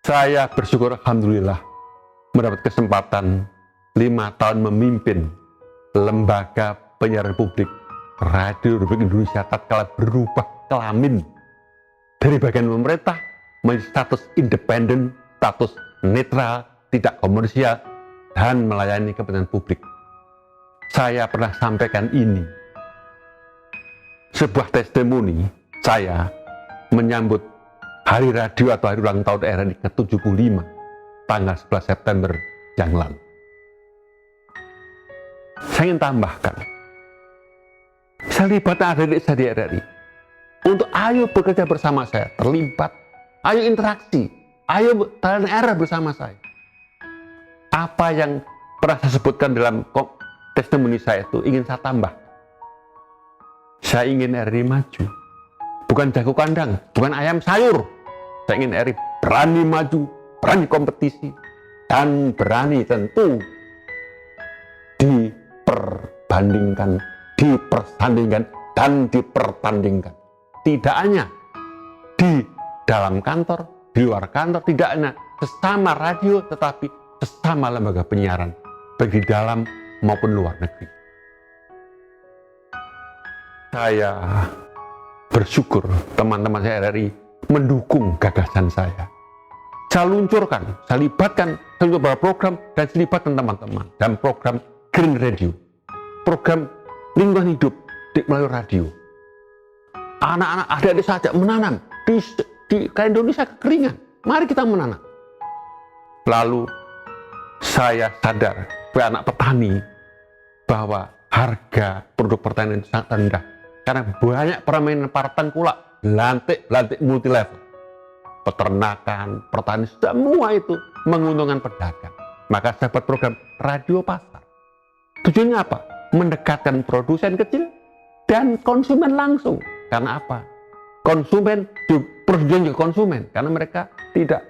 Saya bersyukur alhamdulillah mendapat kesempatan 5 tahun memimpin lembaga penyiaran publik Radio Republik Indonesia tatkala berubah kelamin dari bagian pemerintah menjadi status independen, status netral, tidak komersial, dan melayani kepentingan publik. Saya pernah sampaikan ini, sebuah testimoni saya menyambut Hari Radio atau Hari Ulang Tahun RRI ke-75 tanggal 11 September yang lalu. Saya ingin tambahkan, saya libatkan adik-adik saya di RRI untuk ayo bekerja bersama saya, terlibat, ayo interaksi, ayo talent era bersama saya. Apa yang pernah saya sebutkan dalam testimoni saya itu ingin saya tambah. Saya ingin RRI maju, bukan jago kandang, bukan ayam sayur. Saya ingin RRI berani maju, berani kompetisi, dan berani tentu diperbandingkan, dipersandingkan, dan dipertandingkan. Tidak hanya di dalam kantor, di luar kantor, tidak hanya sesama radio, tetapi sesama lembaga penyiaran, baik di dalam maupun luar negeri. Saya bersyukur teman-teman saya RRI mendukung gagasan saya. Saya luncurkan, saya libatkan beberapa program dan saya libatkan teman-teman dalam program Green Radio, program lingkungan hidup melalui radio. Anak-anak adik-adik saja menanam di Indonesia kekeringan. Mari kita menanam. Lalu saya sadar sebagai anak petani bahwa harga produk pertanian itu sangat rendah karena banyak permainan para tengkulak, belantik multi level, peternakan, pertanian, semua itu menguntungkan pedagang. Maka saya buat program radio pasar. Tujuannya apa? Mendekatkan produsen kecil dan konsumen langsung. Karena apa? Konsumen, produsen juga konsumen, karena mereka tidak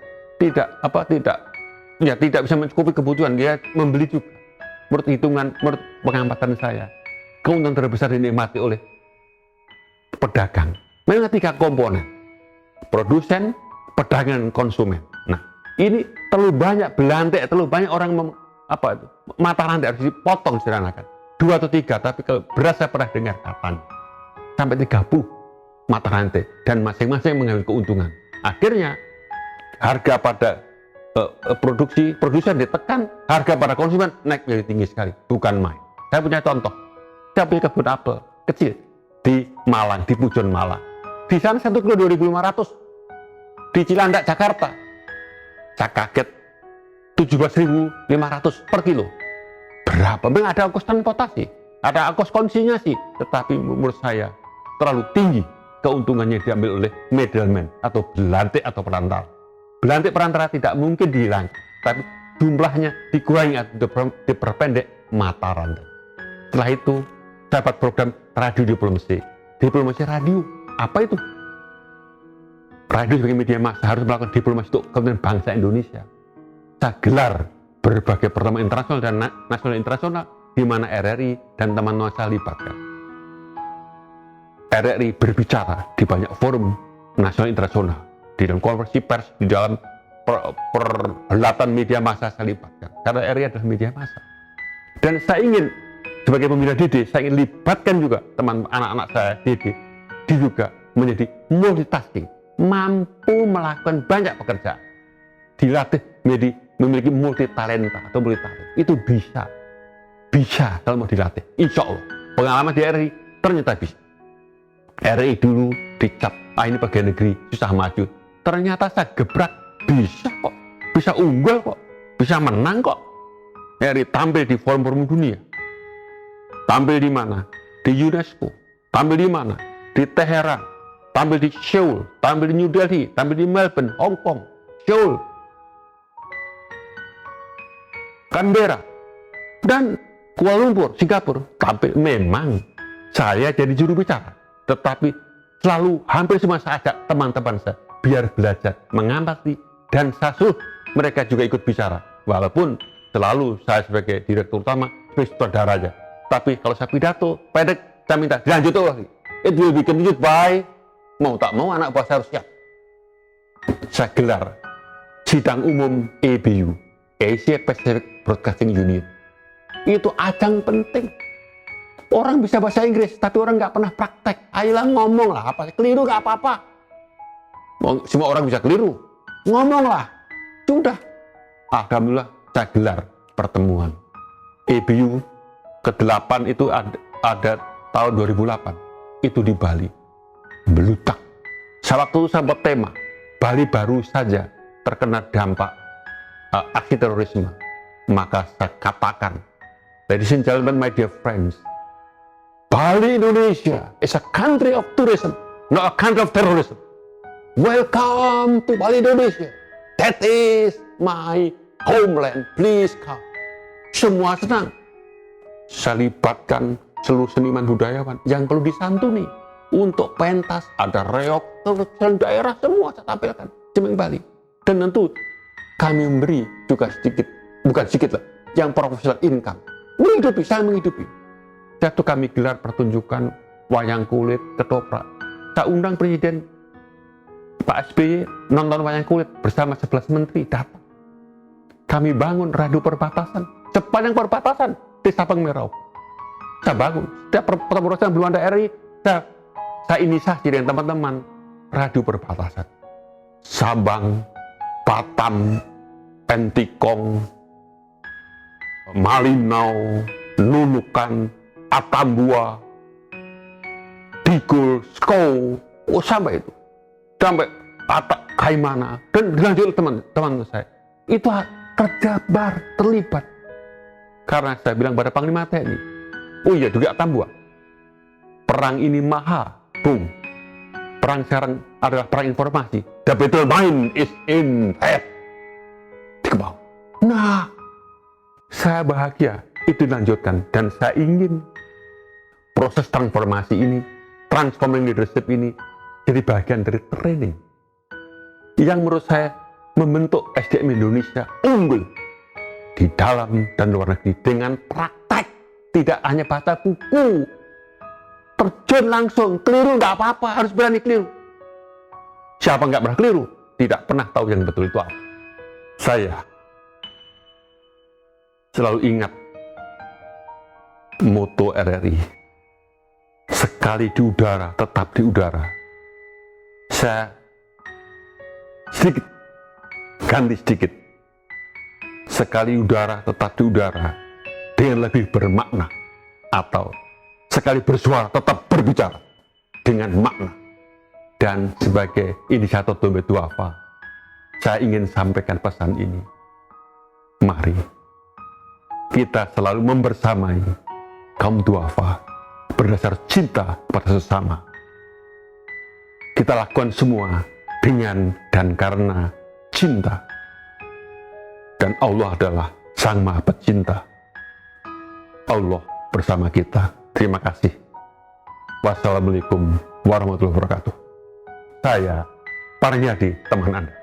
bisa mencukupi kebutuhan, dia membeli juga. Menurut hitungan, menurut pengamatan saya, keuntungan terbesar dinikmati oleh pedagang. Memang 3 komponen, produsen, pedagang, dan konsumen. Nah, ini terlalu banyak belantik, terlalu banyak orang mata rantai harus dipotong sederhanakan. 2 atau 3, tapi kalau beras saya pernah dengar kapan sampai 30 mata rantai dan masing-masing mengambil keuntungan. Akhirnya harga pada produsen ditekan, harga pada konsumen naik menjadi tinggi sekali, bukan main. Saya punya contoh, saya punya kebun apel kecil di Malang, di Pujon Malang. Di sana 1 kilo 2.500, di Cilandak Jakarta saya kaget 17.500 per kilo. Berapa? Memang ada ongkos transportasi, ada ongkos konsinyasi, tetapi menurut saya terlalu tinggi keuntungannya diambil oleh middleman atau belantik atau perantara. Belantik perantara tidak mungkin dihilangkan, tapi jumlahnya dikurangi atau diperpendek mata rantai. Setelah itu, dapat program radio diplomasi. Diplomasi radio, apa itu? Radio sebagai media massa harus melakukan diplomasi untuk kepentingan bangsa Indonesia. Saya gelar berbagai pertemuan internasional dan nasional internasional di mana RRI dan teman-teman saya libatkan. RRI berbicara di banyak forum nasional internasional, di dalam konferensi pers, di dalam perhelatan media massa saya libatkan. Karena RRI adalah media massa. Dan saya ingin sebagai pembina DD, saya ingin libatkan juga teman anak-anak saya DD, dia juga menjadi multitasking, mampu melakukan banyak pekerjaan, dilatih memiliki multi talenta atau multi talent. Itu bisa kalau mau dilatih. Insya Allah pengalaman di RRI ternyata bisa. RRI dulu dicap, ini bagian negeri susah maju. Ternyata saya gebrak, bisa kok, bisa unggul kok, bisa menang kok. RRI tampil di forum-forum dunia. Tampil di mana? Di UNESCO. Tampil di mana? Di Teheran. Tampil di Seoul. Tampil di New Delhi. Tampil di Melbourne, Hong Kong, Seoul, Canberra, dan Kuala Lumpur, Singapura. Tampil. Memang saya jadi juru bicara, tetapi selalu hampir semua saya ajak teman-teman saya biar belajar mengamati, dan saya suruh mereka juga ikut bicara. Walaupun selalu saya sebagai direktur utama, sebagai sutradara aja. Tapi kalau saya pidato pendek, saya minta dilanjut lagi. It will be continued by, mau tak mau anak buah saya harus siap. Saya gelar sidang umum ABU, Asia Pacific Broadcasting Union. Itu ajang penting. Orang bisa bahasa Inggris, tapi orang nggak pernah praktek. Ayolah ngomong lah, apa keliru nggak apa-apa. Semua orang bisa keliru, ngomonglah. Sudah. Alhamdulillah saya gelar pertemuan. ABU ke-8 itu ada tahun 2008. Itu di Bali. Belutak. Saya waktu itu saya buat tema, Bali baru saja terkena dampak aksi terorisme. Maka saya katakan, ladies and gentlemen, my dear friends, Bali, Indonesia is a country of tourism, not a country of terrorism. Welcome to Bali, Indonesia. That is my homeland. Please come. Semua senang. Saya libatkan seluruh seniman budayawan yang perlu disantuni. Untuk pentas, ada reok, terus daerah semua saya tampilkan. Cemeng Bali. Dan tentu kami memberi juga sedikit, bukan sedikit lah, yang profesional income. Menghidupi, saya menghidupi. Satu kami gelar pertunjukan wayang kulit, ketoprak. Saya undang Presiden Pak SBY nonton wayang kulit bersama 11 menteri datang. Kami bangun radu perbatasan, sepanjang perbatasan di Sabang Merauke. Saya bangun, setiap perbatasan belum ada RI, saya inisiasi dengan teman-teman radu perbatasan. Sabang, Batam, Pentikong, Malinau, Nunukan, Atambua, Digul, Skou, sampai itu. Sampai Kaimana, dan dilanjut teman-teman saya. Itu kerja terlibat. Karena saya bilang pada Panglima TNI, oh iya juga Atambua, perang ini maha, boom. Perang sekarang adalah perang informasi. The battle mind is in head. Dikebau. Nah, saya bahagia itu dilanjutkan. Dan saya ingin proses transformasi ini, transforming leadership ini, jadi bagian dari training. Yang menurut saya membentuk SDM Indonesia unggul di dalam dan luar negeri dengan praktek. Tidak hanya baca buku. Terjun langsung, keliru nggak apa-apa, harus berani keliru. Siapa nggak pernah keliru, tidak pernah tahu yang betul itu apa. Saya selalu ingat moto RRI, sekali di udara, tetap di udara. Saya sedikit, ganti sedikit. Sekali udara, tetap di udara, dengan lebih bermakna. Atau sekali bersuara, tetap berbicara dengan makna. Dan sebagai inisiator Domba Duafa, saya ingin sampaikan pesan ini. Mari kita selalu membersamai kaum duafa berdasar cinta pada sesama. Kita lakukan semua dengan dan karena cinta. Dan Allah adalah Sang Maha Pecinta. Allah bersama kita. Terima kasih. Wassalamualaikum warahmatullahi wabarakatuh. Saya Parniadi, teman Anda.